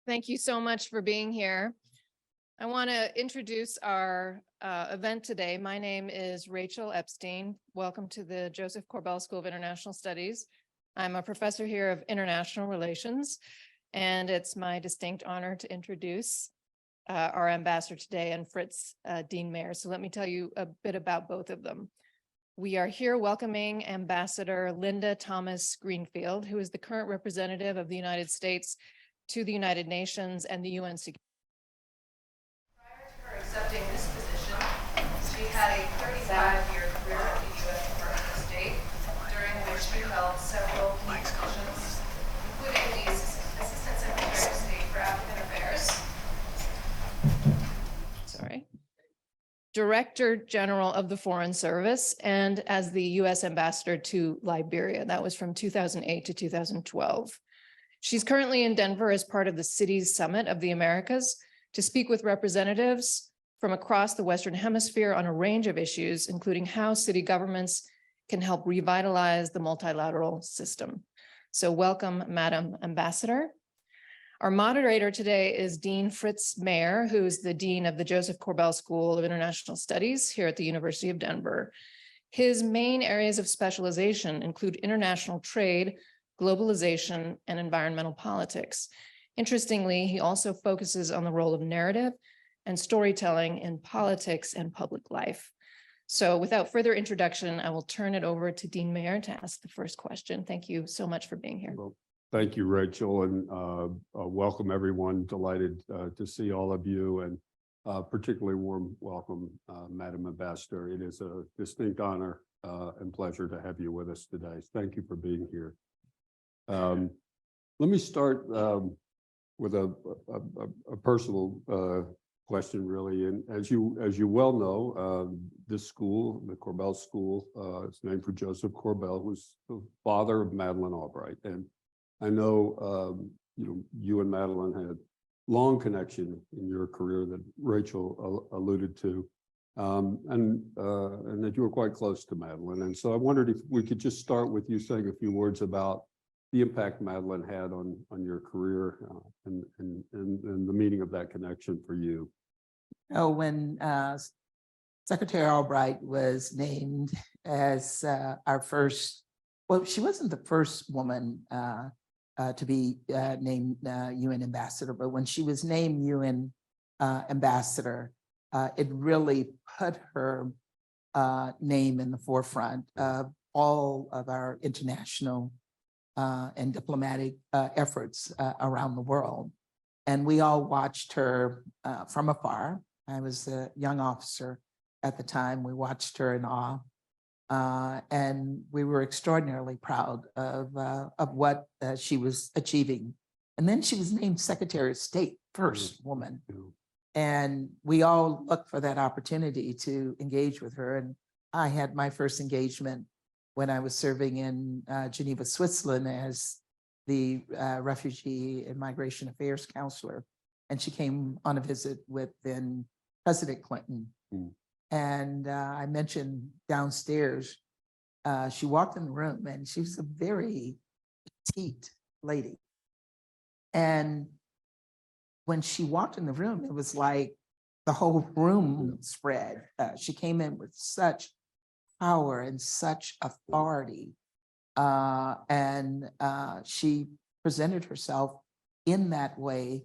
Thank you so much for being here. I want to introduce our event today. My name is Rachel Epstein. Welcome to the Joseph Corbell School of International Studies. I'm a professor here of international relations, and it's my distinct honor to introduce our ambassador today and Fritz Dean Mayer. So let me tell you a bit about both of them. We are here welcoming Ambassador Linda Thomas Greenfield, who is the current representative of the United States to the United Nations and the UN Security. Prior to her accepting this position, she had a 35-year career at the U.S. Department of State, during which she held several key positions, including the Assistant Secretary of State for African Affairs, Director General of the Foreign Service, and as the U.S. Ambassador to Liberia. That was from 2008 to 2012. She's currently in Denver as part of the Cities Summit of the Americas to speak with representatives from across the Western Hemisphere on a range of issues, including how city governments can help revitalize the multilateral system. So welcome, Madam Ambassador. Our moderator today is Dean Fritz Mayer, who is the Dean of the Joseph Corbell School of International Studies here at the University of Denver. His main areas of specialization include international trade, globalization, and environmental politics. Interestingly, he also focuses on the role of narrative and storytelling in politics and public life. So without further introduction, I will turn it over to Dean Mayer to ask the first question. Thank you so much for being here. Well, thank you, Rachel, and welcome everyone. Delighted to see all of you, and particularly warm welcome, Madam Ambassador. It is a distinct honor and pleasure to have you with us today. Thank you for being here. Let me start with a personal question, really. And as you well know, this school, the Corbell School, it's named for Joseph Corbell, who was the father of Madeleine Albright. And I know you and Madeleine had long connection in your career that Rachel alluded to, and that you were quite close to Madeleine. And so I wondered if we could just start with you saying a few words about the impact Madeleine had on your career and the meaning of that connection for you. Oh, when Secretary Albright was named as our first, well, she wasn't the first woman to be named UN ambassador, but when she was named UN ambassador, it really put her name in the forefront of all of our international and diplomatic efforts around the world. And we all watched her from afar. I was a young officer at the time. We watched her in awe. And we were extraordinarily proud of what she was achieving. And then she was named Secretary of State, first woman. And we all looked for that opportunity to engage with her. And I had my first engagement when I was serving in Geneva, Switzerland as the Refugee and Migration Affairs Counselor. And she came on a visit with then President Clinton. And I mentioned downstairs, she walked in the room and she was a very petite lady. And when she walked in the room, it was like the whole room spread. She came in with such power and such authority. And she presented herself in that way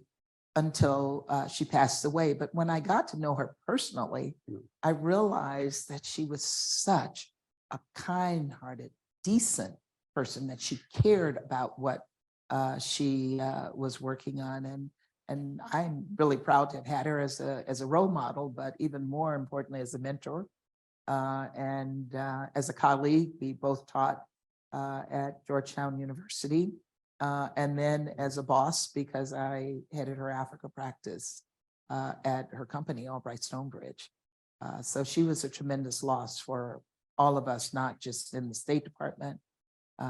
until she passed away. But when I got to know her personally, I realized that she was such a kind-hearted, decent person, that she cared about what she was working on. And I'm really proud to have had her as a role model, but even more importantly, as a mentor. And as a colleague, we both taught at Georgetown University. And then as a boss, because I headed her Africa practice at her company, Albright Stonebridge. So she was a tremendous loss for all of us, not just in the State Department,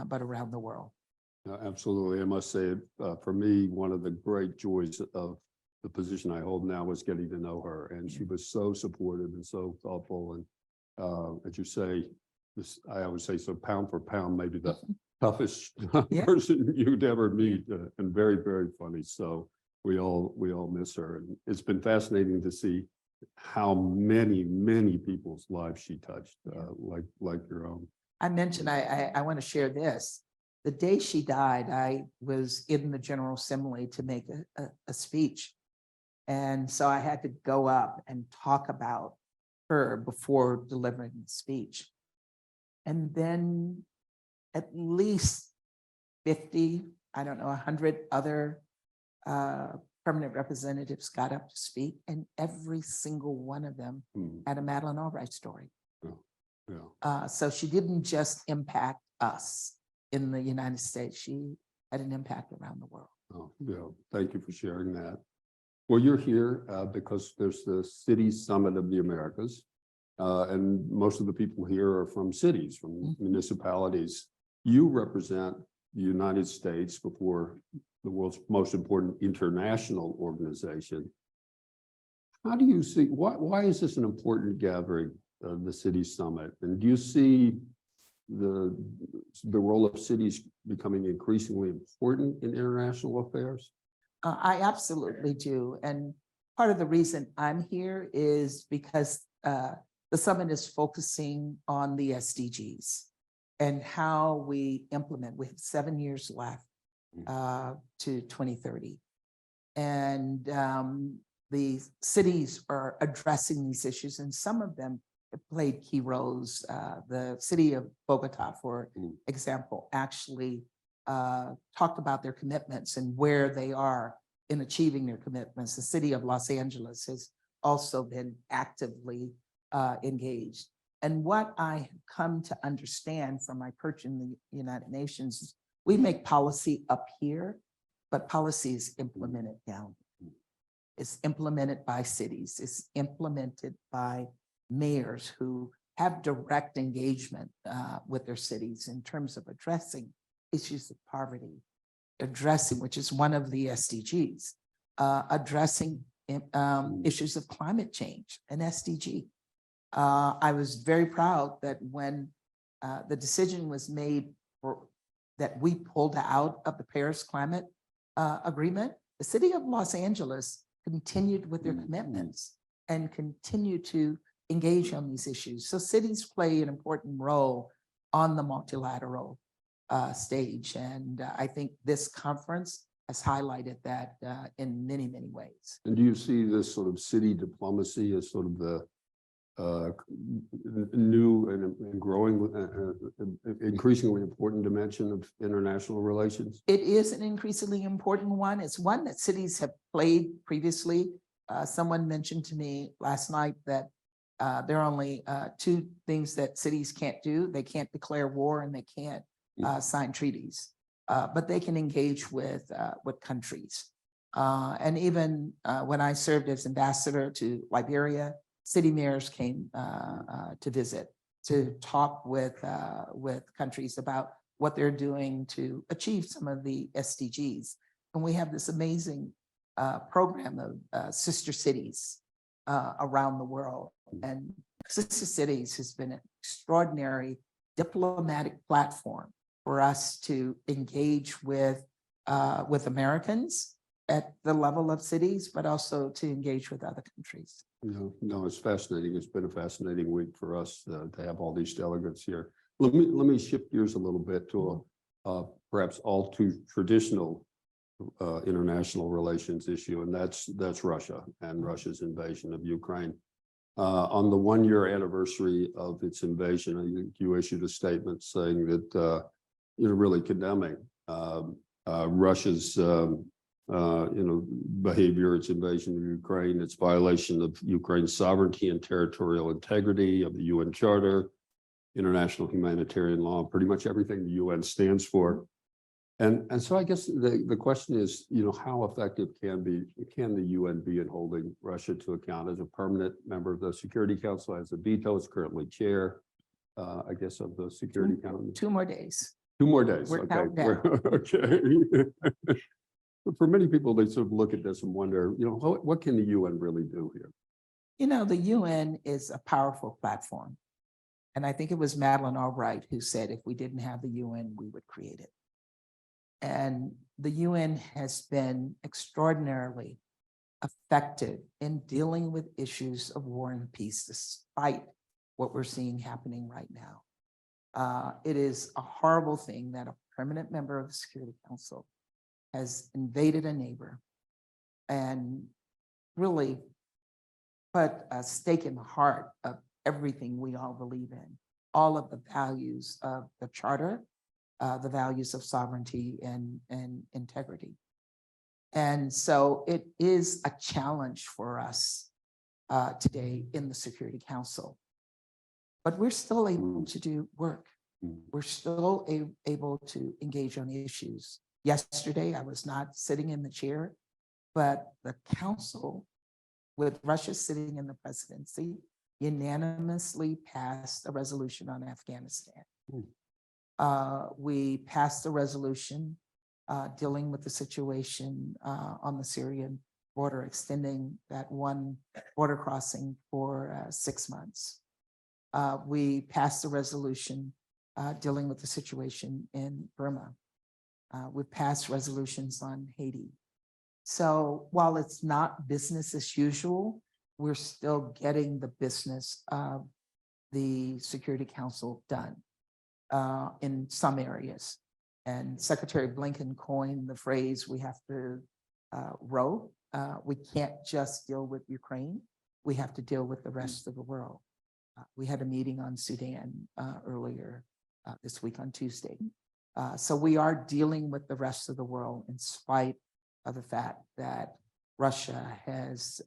but around the world. Absolutely. I must say, for me, one of the great joys of the position I hold now was getting to know her. And she was so supportive and so thoughtful. And as you say, I always say, so pound for pound, maybe the toughest person you'd ever meet, and very, very funny. So we all miss her. And it's been fascinating to see how many people's lives she touched, like your own. I mentioned, I want to share this. The day she died, I was in the General Assembly to make a speech. And so I had to go up and talk about her before delivering the speech. And then at least 50, I don't know, 100 other permanent representatives got up to speak, and every single one of them had a Madeleine Albright story. Yeah. So she didn't just impact us in the United States, she had an impact around the world. Oh, yeah. Thank you for sharing that. Well, you're here because there's the City Summit of the Americas. And most of the people here are from cities, from municipalities. You represent the United States before the world's most important international organization. How do you see, why is this an important gathering, the City Summit? And do you see the role of cities becoming increasingly important in international affairs? I absolutely do. And part of the reason I'm here is because the summit is focusing on the SDGs and how we implement. We have 7 years left to 2030. And the cities are addressing these issues, and some of them have played key roles. The city of Bogota, for example, actually talked about their commitments and where they are in achieving their commitments. The city of Los Angeles has also been actively engaged. And what I have come to understand from my perch in the United Nations is we make policy up here, but policy is implemented down. It's implemented by cities. It's implemented by mayors who have direct engagement with their cities in terms of addressing issues of poverty, addressing, which is one of the SDGs, addressing issues of climate change, an SDG. I was very proud that when the decision was made that we pulled out of the Paris Climate Agreement, the city of Los Angeles continued with their commitments and continue to engage on these issues. So cities play an important role on the multilateral stage. And I think this conference has highlighted that in many, many ways. And do you see this sort of city diplomacy as sort of the new and growing, increasingly important dimension of international relations? It is an increasingly important one. It's one that cities have played previously. Someone mentioned to me last night that there are only 2 things that cities can't do. They can't declare war and they can't sign treaties, but they can engage with countries. And even when I served as ambassador to Liberia, city mayors came to visit, to talk with countries about what they're doing to achieve some of the SDGs. And we have this amazing program of sister cities around the world. And Sister Cities has been an extraordinary diplomatic platform for us to engage with Americans at the level of cities, but also to engage with other countries. No, it's fascinating. It's been a fascinating week for us to have all these delegates here. Let me shift gears a little bit to a perhaps all too traditional international relations issue, and that's Russia and Russia's invasion of Ukraine. On the 1-year anniversary of its invasion, I think you issued a statement saying that you're really condemning Russia's behavior, its invasion of Ukraine, its violation of Ukraine's sovereignty and territorial integrity, of the UN Charter, international humanitarian law, pretty much everything the UN stands for. And so I guess the question is, how effective can the UN be in holding Russia to account? As a permanent member of the Security Council, as a veto, is currently chair, I guess, of the Security Council. 2 more days. 2 more days. We're Okay. counting down. Okay. But for many people, they sort of look at this and wonder, what can the UN really do here? The UN is a powerful platform. And I think it was Madeleine Albright who said, if we didn't have the UN, we would create it. And the UN has been extraordinarily effective in dealing with issues of war and peace, despite what we're seeing happening right now. It is a horrible thing that a permanent member of the Security Council has invaded a neighbor and really put a stake in the heart of everything we all believe in, all of the values of the Charter, the values of sovereignty and integrity. And so it is a challenge for us today in the Security Council. But we're still able to do work. We're still able to engage on issues. Yesterday, I was not sitting in the chair, but the council, with Russia sitting in the presidency, unanimously passed a resolution on Afghanistan. We passed a resolution dealing with the situation on the Syrian border, extending that one border crossing for 6 months. We passed a resolution dealing with the situation in Burma. We've passed resolutions on Haiti. So while it's not business as usual, we're still getting the business of the Security Council done in some areas. And Secretary Blinken coined the phrase, we have to row. We can't just deal with Ukraine. We have to deal with the rest of the world. We had a meeting on Sudan earlier this week on Tuesday. So we are dealing with the rest of the world in spite of the fact that Russia has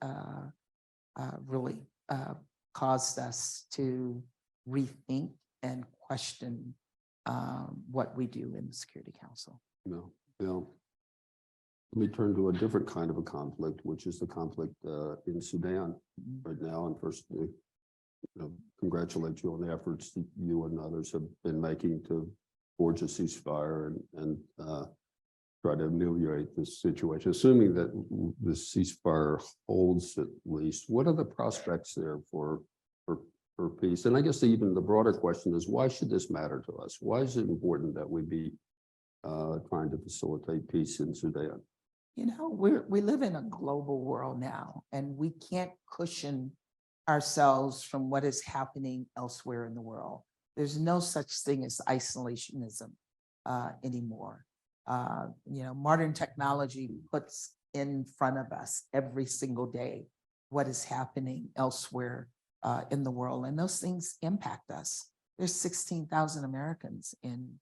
really caused us to rethink and question what we do in the Security Council. No. Let me turn to a different kind of a conflict, which is the conflict in Sudan right now. And first, congratulate you on the efforts that you and others have been making to forge a ceasefire and try to ameliorate this situation. Assuming that the ceasefire holds at least, what are the prospects there for peace? And I guess even the broader question is, why should this matter to us? Why is it important that we be trying to facilitate peace in Sudan? You know, we live in a global world now, and we can't cushion ourselves from what is happening elsewhere in the world. There's no such thing as isolationism anymore. Modern technology puts in front of us every single day what is happening elsewhere in the world, and those things impact us. There's 16,000 Americans in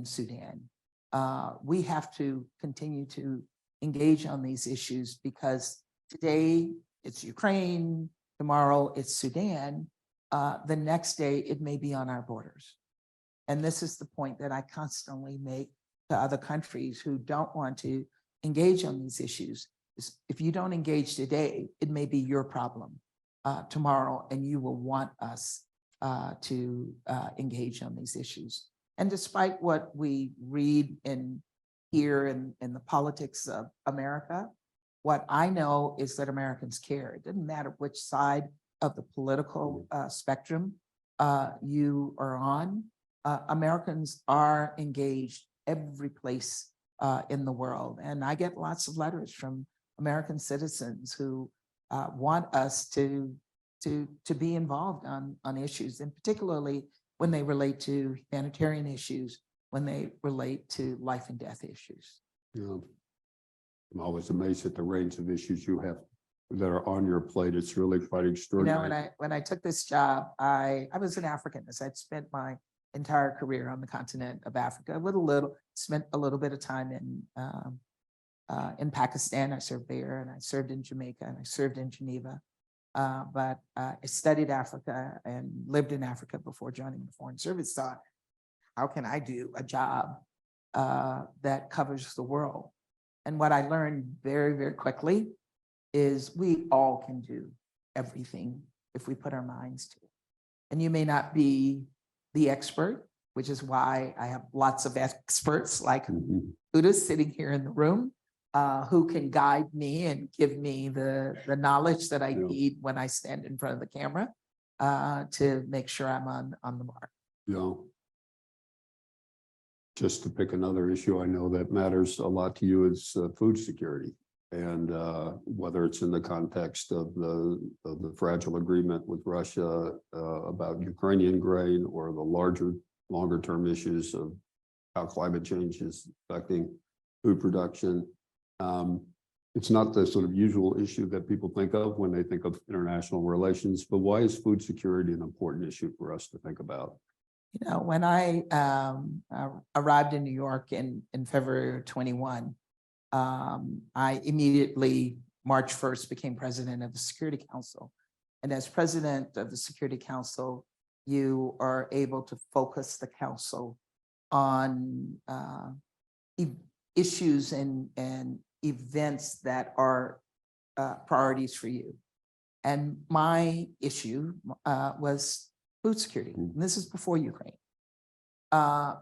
Sudan. We have to continue to engage on these issues because today it's Ukraine, tomorrow it's Sudan, the next day it may be on our borders. And this is the point that I constantly make to other countries who don't want to engage on these issues. If you don't engage today, it may be your problem tomorrow, and you will want us to engage on these issues. And despite what we read and hear in the politics of America, what I know is that Americans care. It doesn't matter which side of the political spectrum you are on. Americans are engaged every place in the world. And I get lots of letters from American citizens who want us to be involved on issues, and particularly when they relate to humanitarian issues, when they relate to life and death issues. Yeah. I'm always amazed at the range of issues you have that are on your plate. It's really quite extraordinary. When I took this job, I was an Africanist. I'd spent my entire career on the continent of Africa, spent a little bit of time in Pakistan. I served there, and I served in Jamaica, and I served in Geneva. But I studied Africa and lived in Africa before joining the Foreign Service. Thought, how can I do a job that covers the world? And what I learned very, very quickly is we all can do everything if we put our minds to it. And you may not be the expert, which is why I have lots of experts like Uda sitting here in the room, who can guide me and give me the knowledge that I need when I stand in front of the camera to make sure I'm on the mark. Yeah. just to pick another issue, I know that matters a lot to you is food security. And whether it's in the context of the fragile agreement with Russia about Ukrainian grain, or the longer term issues of how climate change is affecting food production. It's not the sort of usual issue that people think of when they think of international relations, but why is food security an important issue for us to think about? You know, when I arrived in New York in February of 21, I immediately, March 1st, became president of the Security Council. And as president of the Security Council, you are able to focus the council on issues and events that are priorities for you. And my issue was food security. And this is before Ukraine,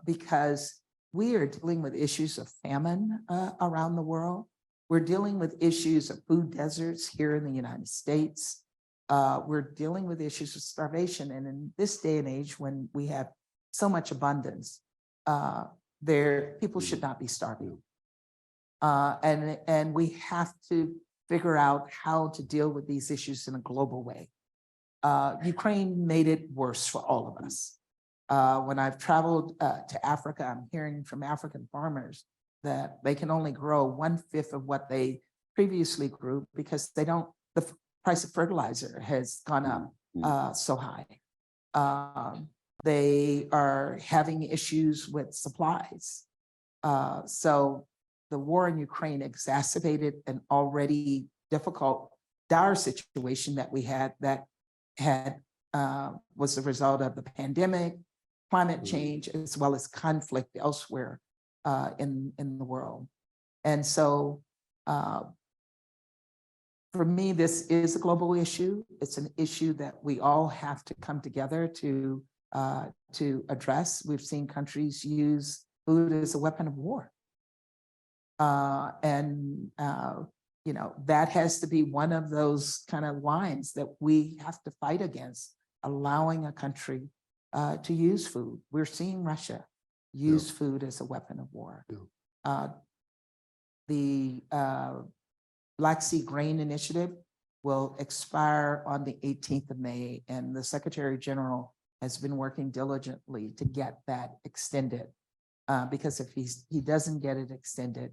because we are dealing with issues of famine around the world. We're dealing with issues of food deserts here in the United States. We're dealing with issues of starvation. And in this day and age, when we have so much abundance, people should not be starving. And we have to figure out how to deal with these issues in a global way. Ukraine made it worse for all of us. When I've traveled to Africa, I'm hearing from African farmers that they can only grow 1/5 of what they previously grew because the price of fertilizer has gone up so high. They are having issues with supplies. So the war in Ukraine exacerbated an already difficult, dire situation that we had that was the result of the pandemic, climate change, as well as conflict elsewhere in the world. And so for me, this is a global issue. It's an issue that we all have to come together to address. We've seen countries use food as a weapon of war. You know, that has to be one of those kind of lines that we have to fight against, allowing a country to use food. We're seeing Russia use food as a weapon of war. The Black Sea Grain Initiative will expire on the 18th of May, and the Secretary General has been working diligently to get that extended. Because if he doesn't get it extended,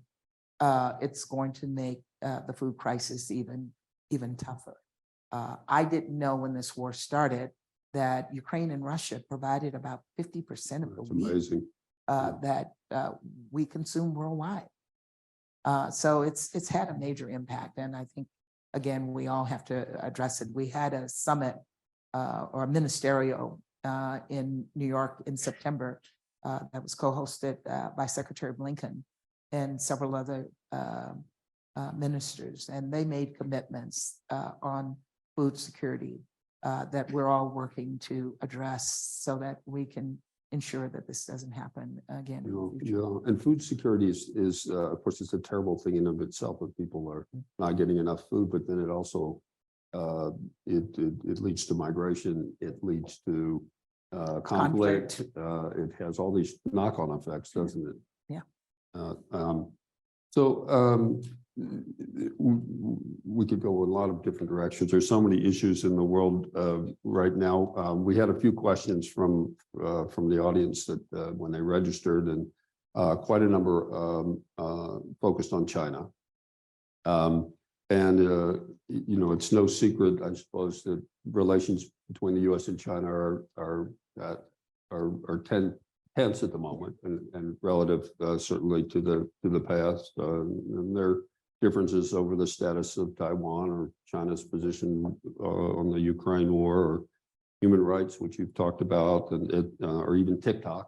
it's going to make the food crisis even tougher. I didn't know when this war started that Ukraine and Russia provided about 50% of the wheat that we consume worldwide. So it's had a major impact, and I think again we all have to address it. We had a summit or a ministerial in New York in September that was co-hosted by Secretary Blinken and several other ministers, and they made commitments on food security that we're all working to address so that we can ensure that this doesn't happen again. And food security is of course, it's a terrible thing in of itself if people are not getting enough food, but then it also it leads to migration, it leads to conflict. It has all these knock-on effects, doesn't it? Yeah. We could go in a lot of different directions. There's so many issues in the world right now. We had a few questions from the audience that when they registered, and quite a number focused on China. You know, it's no secret, I suppose, that relations between the U.S. and China are tense at the moment, and relative certainly to the past. And there are differences over the status of Taiwan or China's position on the Ukraine war, or human rights, which you've talked about, and or even TikTok.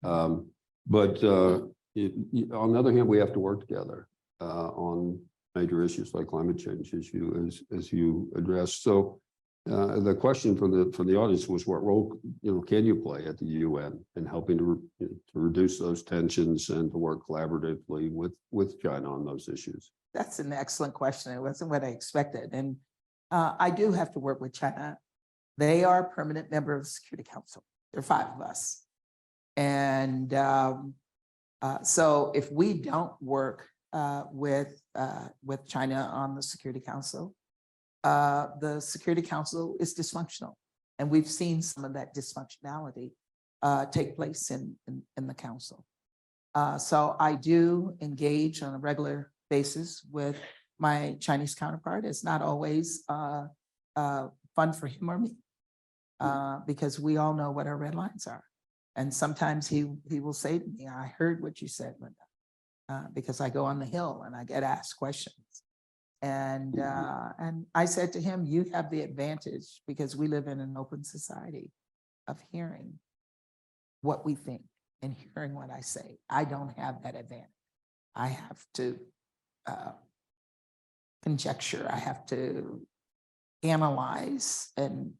But on the other hand, we have to work together on major issues like climate change, as you addressed. So the question from the audience was, what role can you play at the UN in helping to reduce those tensions and to work collaboratively with China on those issues? That's an excellent question. It wasn't what I expected. And I do have to work with China. They are a permanent member of the Security Council. There are 5 of us. And So if we don't work with China on the Security Council, the Security Council is dysfunctional. And we've seen some of that dysfunctionality take place in the council. So I do engage on a regular basis with my Chinese counterpart. It's not always fun for him or me because we all know what our red lines are. And sometimes he will say to me, I heard what you said, Linda, because I go on the Hill and I get asked questions. And I said to him, you have the advantage because we live in an open society of hearing what we think and hearing what I say. I don't have that advantage. I have to conjecture. I have to analyze and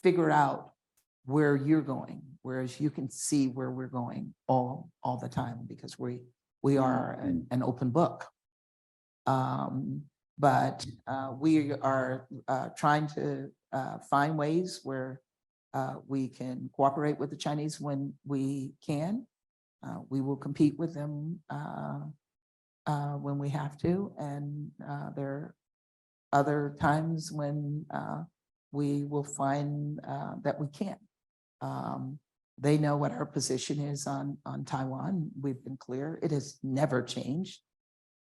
figure out where you're going, whereas you can see where we're going all the time because we are an open book. But we are trying to find ways where we can cooperate with the Chinese when we can. We will compete with them when we have to, and there are other times when we will find that we can't. They know what our position is on Taiwan. We've been clear. It has never changed.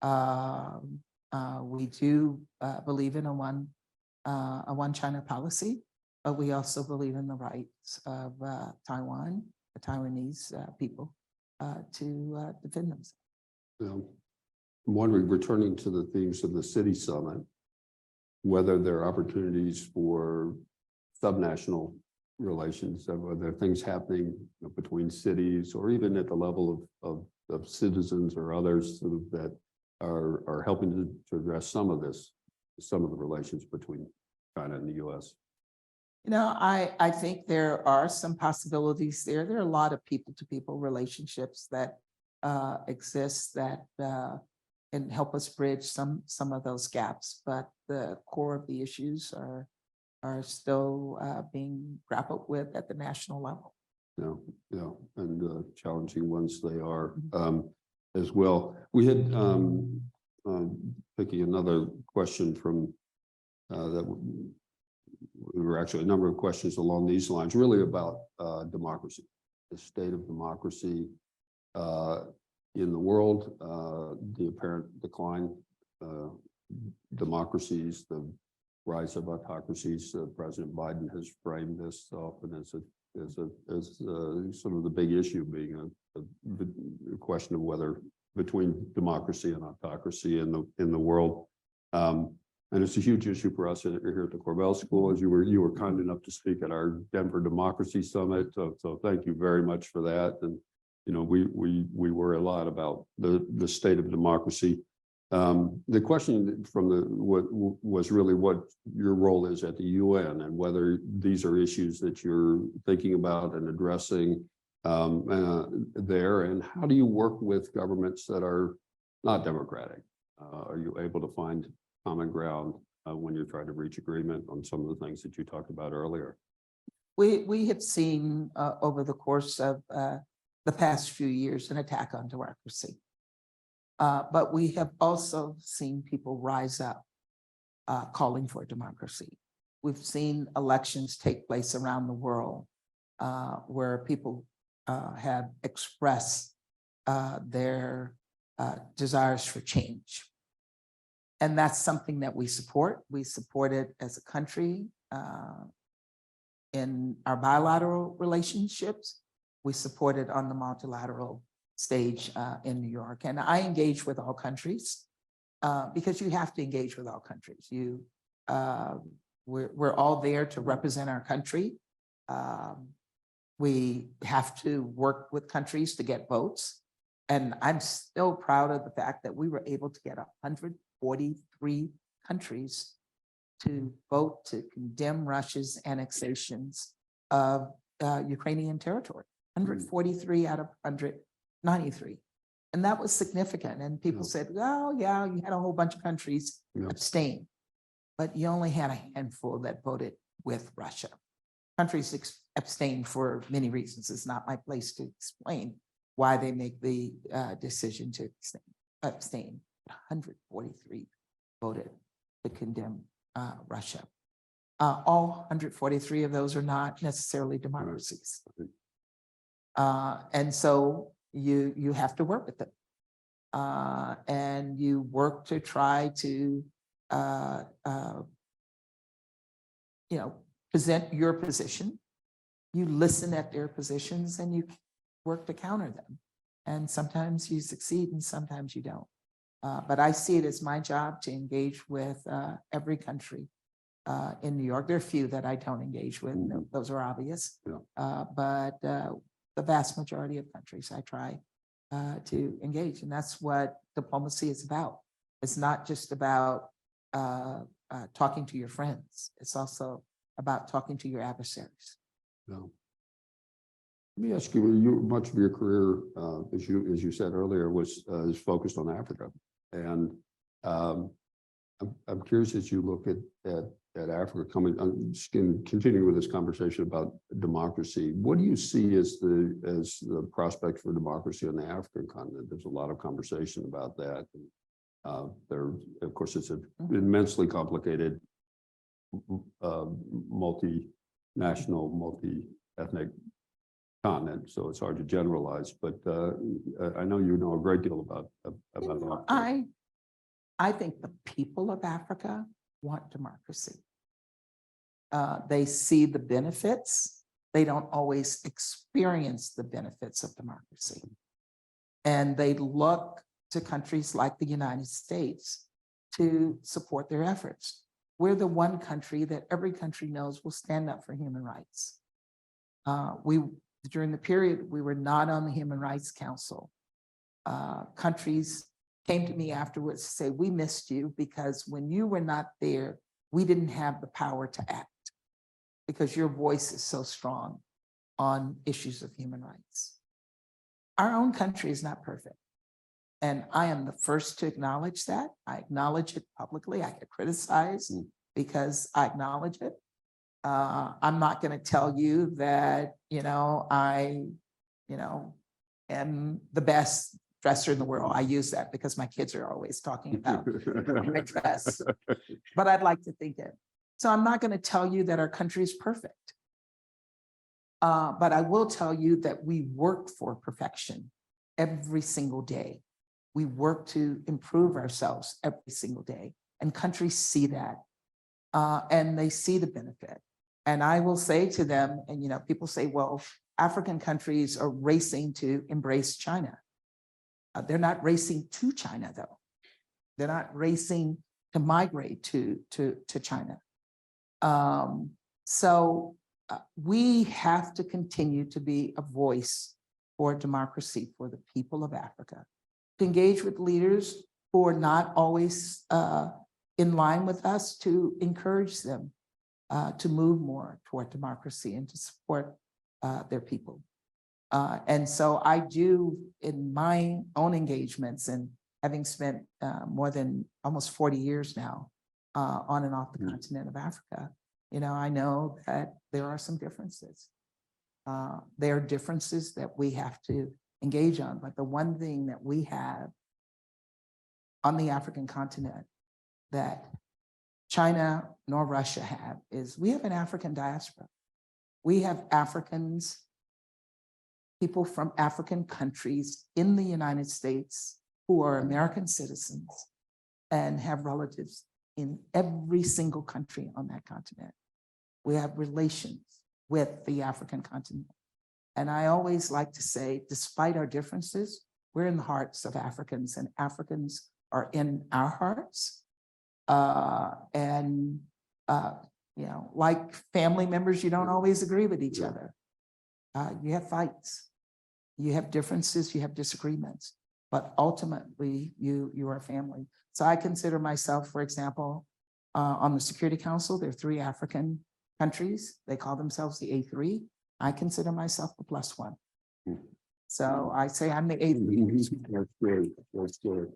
We do believe in a one China policy, but we also believe in the rights of Taiwan, the Taiwanese people, to defend themselves. I'm wondering, returning to the themes of the city summit, whether there are opportunities for subnational relations, are there things happening between cities or even at the level of citizens or others that are helping to address some of the relations between China and the US? You know, I think there are some possibilities there. There are a lot of people-to-people relationships that exist that can help us bridge some of those gaps, but the core of the issues are still being grappled with at the national level. Yeah, and challenging ones they are as well. We had picking another question from that there were actually a number of questions along these lines, really about democracy, the state of democracy in the world, the apparent decline, democracies, the rise of autocracies. President Biden has framed this often as sort of the big issue being a question of whether between democracy and autocracy in the world. And it's a huge issue for us here at the Corbell School, as you were kind enough to speak at our Denver Democracy Summit. So thank you very much for that. And you know, we worry a lot about the state of democracy. The question from what was really what your role is at the UN and whether these are issues that you're thinking about and addressing there, and how do you work with governments that are not democratic? Are you able to find common ground when you're trying to reach agreement on some of the things that you talked about earlier? We have seen over the course of the past few years an attack on democracy. But we have also seen people rise up calling for democracy. We've seen elections take place around the world where people have expressed their desires for change. And that's something that we support. We support it as a country in our bilateral relationships. We support it on the multilateral stage in New York. And I engage with all countries because you have to engage with all countries. We're all there to represent our country. We have to work with countries to get votes. And I'm still proud of the fact that we were able to get 143 countries to vote to condemn Russia's annexations of Ukrainian territory. 143 out of 193. And that was significant. And people said, oh, yeah, you had a whole bunch of countries abstain, but you only had a handful that voted with Russia. Countries abstain for many reasons. It's not my place to explain. why they make the decision to abstain. 143 voted to condemn Russia. All 143 of those are not necessarily democracies. And so you have to work with them. And you work to try to present your position. You listen at their positions and you work to counter them. And sometimes you succeed and sometimes you don't. But I see it as my job to engage with every country in New York. There are a few that I don't engage with. Those are obvious. Yeah. But the vast majority of countries I try to engage. And that's what diplomacy is about. It's not just about talking to your friends. It's also about talking to your adversaries. No. Let me ask you, much of your career, as you said earlier, is focused on Africa. And I'm curious, as you look at Africa continuing with this conversation about democracy, what do you see as the prospect for democracy on the African continent? There's a lot of conversation about that. Of course, it's an immensely complicated, multinational, multi-ethnic continent, so it's hard to generalize. But I know you know a great deal about Africa. I think the people of Africa want democracy. They see the benefits. They don't always experience the benefits of democracy. And they look to countries like the United States to support their efforts. We're the one country that every country knows will stand up for human rights. During the period, we were not on the Human Rights Council. Countries came to me afterwards to say, we missed you because when you were not there, we didn't have the power to act because your voice is so strong on issues of human rights. Our own country is not perfect. And I am the first to acknowledge that. I acknowledge it publicly. I get criticized because I acknowledge it. I'm not going to tell you that, I, am the best dresser in the world. I use that because my kids are always talking about my dress, but I'd like to think it. So I'm not going to tell you that our country is perfect. But I will tell you that we work for perfection every single day. We work to improve ourselves every single day, and countries see that, and they see the benefit. And I will say to them, and people say, well, African countries are racing to embrace China. They're not racing to China, though. They're not racing to migrate to China. So we have to continue to be a voice for democracy for the people of Africa, to engage with leaders who are not always in line with us, to encourage them to move more toward democracy and to support their people. And so I do, in my own engagements, and having spent more than almost 40 years now on and off the continent of Africa, I know that there are some differences. There are differences that we have to engage on, but the one thing that we have on the African continent that China nor Russia have is we have an African diaspora. We have Africans, people from African countries in the United States who are American citizens and have relatives in every single country on that continent. We have relations with the African continent. And I always like to say, despite our differences, we're in the hearts of Africans, and Africans are in our hearts. Like family members, you don't always agree with each other. You have fights, you have differences, you have disagreements, but ultimately you are family. So I consider myself, for example, on the Security Council, there are 3 African countries. They call themselves the A3. I consider myself the +1. So I say I'm the A3. That's good. That's good.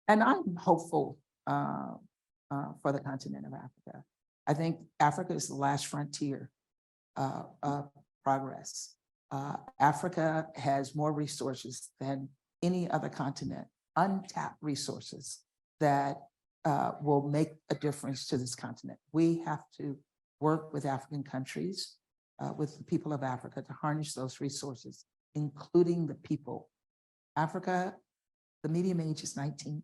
And I'm hopeful for the continent of Africa. I think Africa is the last frontier of progress. Africa has more resources than any other continent, untapped resources that will make a difference to this continent. We have to work with African countries, with the people of Africa to harness those resources, including the people. Africa, the median age is 19.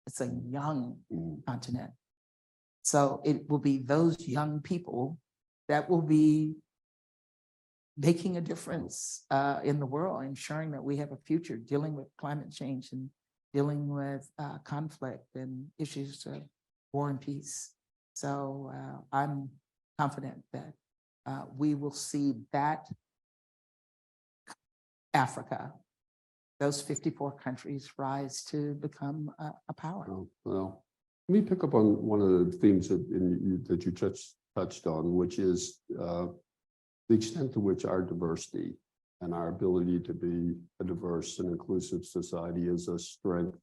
It's a young continent. So it will be those young people that will be making a difference in the world, ensuring that we have a future dealing with climate change and dealing with conflict and issues of war and peace. So I'm confident that we will see that Africa, those 54 countries, rise to become a power. Well, let me pick up on one of the themes that you touched on, which is the extent to which our diversity and our ability to be a diverse and inclusive society is a strength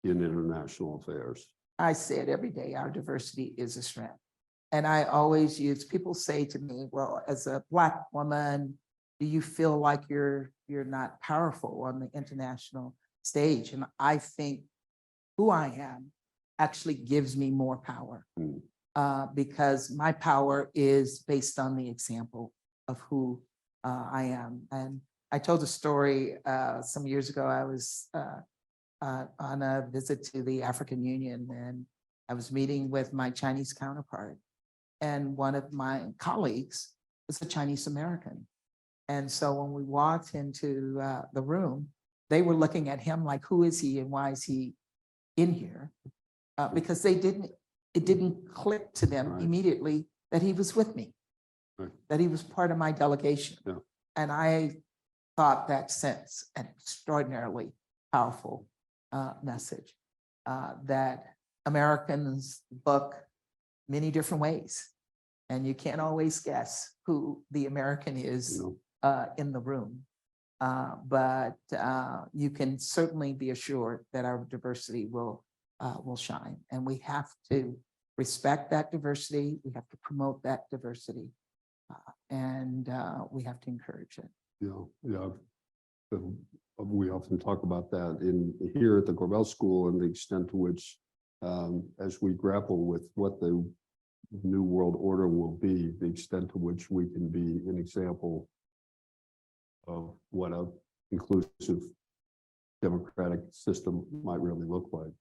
in international affairs. I say it every day, our diversity is a strength. And I always use, people say to me, well, as a Black woman, do you feel like you're not powerful on the international stage? And I think who I am actually gives me more power because my power is based on the example of who I am. And I told a story some years ago. I was on a visit to the African Union, and I was meeting with my Chinese counterpart. And one of my colleagues was a Chinese American. And so when we walked into the room, they were looking at him like, who is he and why is he in here? Because it didn't click to them immediately that he was with me, that he was part of my delegation. Yeah. And I thought that sent an extraordinarily powerful message that Americans look many different ways. And you can't always guess who the American is in the room. But you can certainly be assured that our diversity will shine. And we have to respect that diversity. We have to promote that diversity. And we have to encourage it. Yeah. We often talk about that here at the Corbell School and the extent to which, as we grapple with what the new world order will be, the extent to which we can be an example of what an inclusive democratic system might really look like.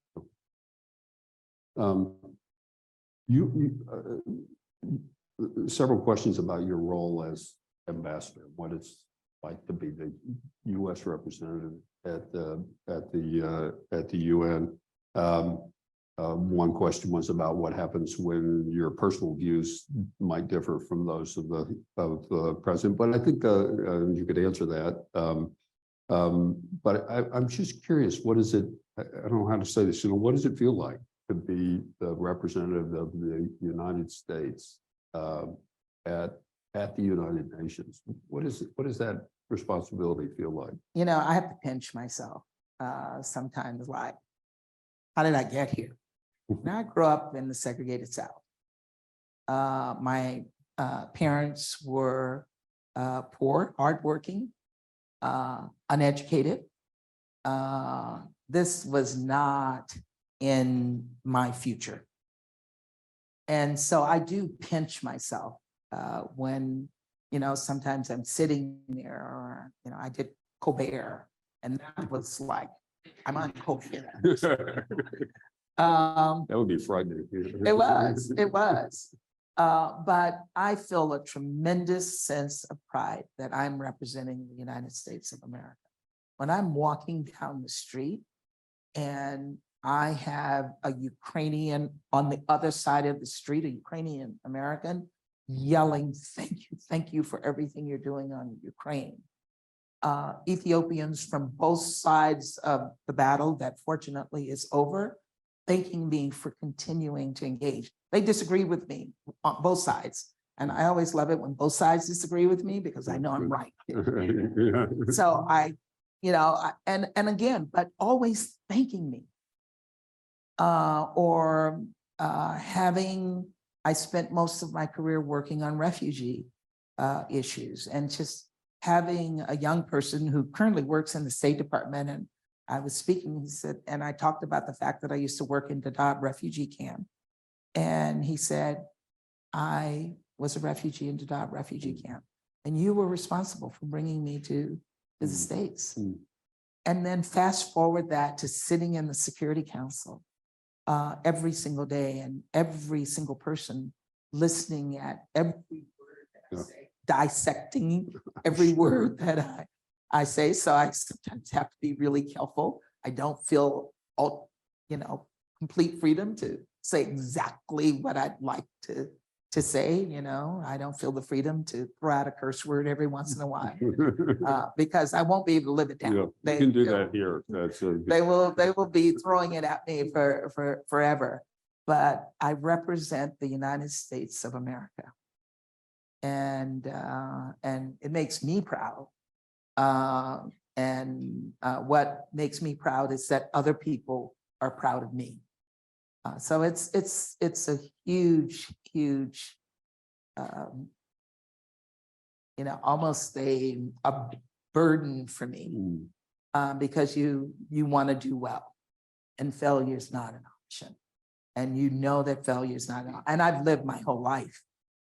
Several questions about your role as ambassador, what it's like to be the U.S. representative at the UN. One question was about what happens when your personal views might differ from those of the president, but I think you could answer that. But I'm just curious, what is it? I don't know how to say this. What does it feel like to be the representative of the United States at the United Nations? What does that responsibility feel like? I have to pinch myself sometimes, like, how did I get here? Now, I grew up in the segregated South. My parents were poor, hardworking, uneducated. This was not in my future. And so I do pinch myself when, sometimes I'm sitting there, or, I did Colbert, and that was like, I'm on Colbert. That would be frightening. It was. But I feel a tremendous sense of pride that I'm representing the United States of America. When I'm walking down the street and I have a Ukrainian on the other side of the street, a Ukrainian American, yelling, thank you for everything you're doing on Ukraine. Ethiopians from both sides of the battle that fortunately is over, thanking me for continuing to engage. They disagree with me on both sides. And I always love it when both sides disagree with me because I know I'm right. Yeah. So and again, but always thanking me. I spent most of my career working on refugee issues and just having a young person who currently works in the State Department, and I was speaking, he said, and I talked about the fact that I used to work in Dadaab refugee camp. And he said, I was a refugee in Dadaab refugee camp, and you were responsible for bringing me to the States. And then fast forward that to sitting in the Security Council every single day, and every single person listening at every word that I say, dissecting every word that I say. So I sometimes have to be really careful. I don't feel, complete freedom to say exactly what I'd like to say, I don't feel the freedom to throw out a curse word every once in a while because I won't be able to live it down. Yeah, you can do that here. They will be throwing it at me for forever. But I represent the United States of America. And it makes me proud. What makes me proud is that other people are proud of me. So it's a huge, almost a burden for me because you want to do well, and failure is not an option. And that failure is not, and I've lived my whole life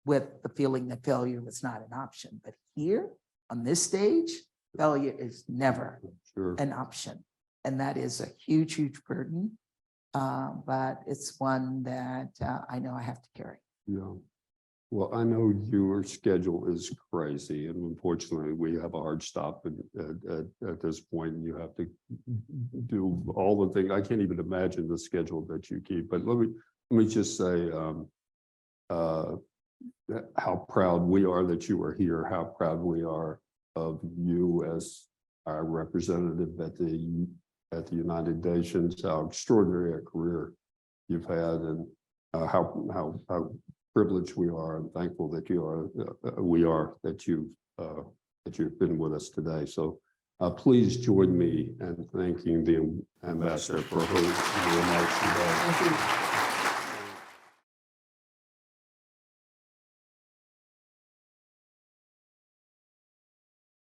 with the feeling that failure was not an option. But here on this stage, failure is never an option. And that is a huge, huge burden. But it's one that I know I have to carry. Yeah. Well, I know your schedule is crazy, and unfortunately, we have a hard stop at this point. You have to do all the things. I can't even imagine the schedule that you keep. But let me just say how proud we are that you are here. How proud we are of you as our representative at the United Nations. How extraordinary a career you've had, and how privileged we are and thankful that you've been with us today. So please join me in thanking the ambassador for her remarks today. Thank you.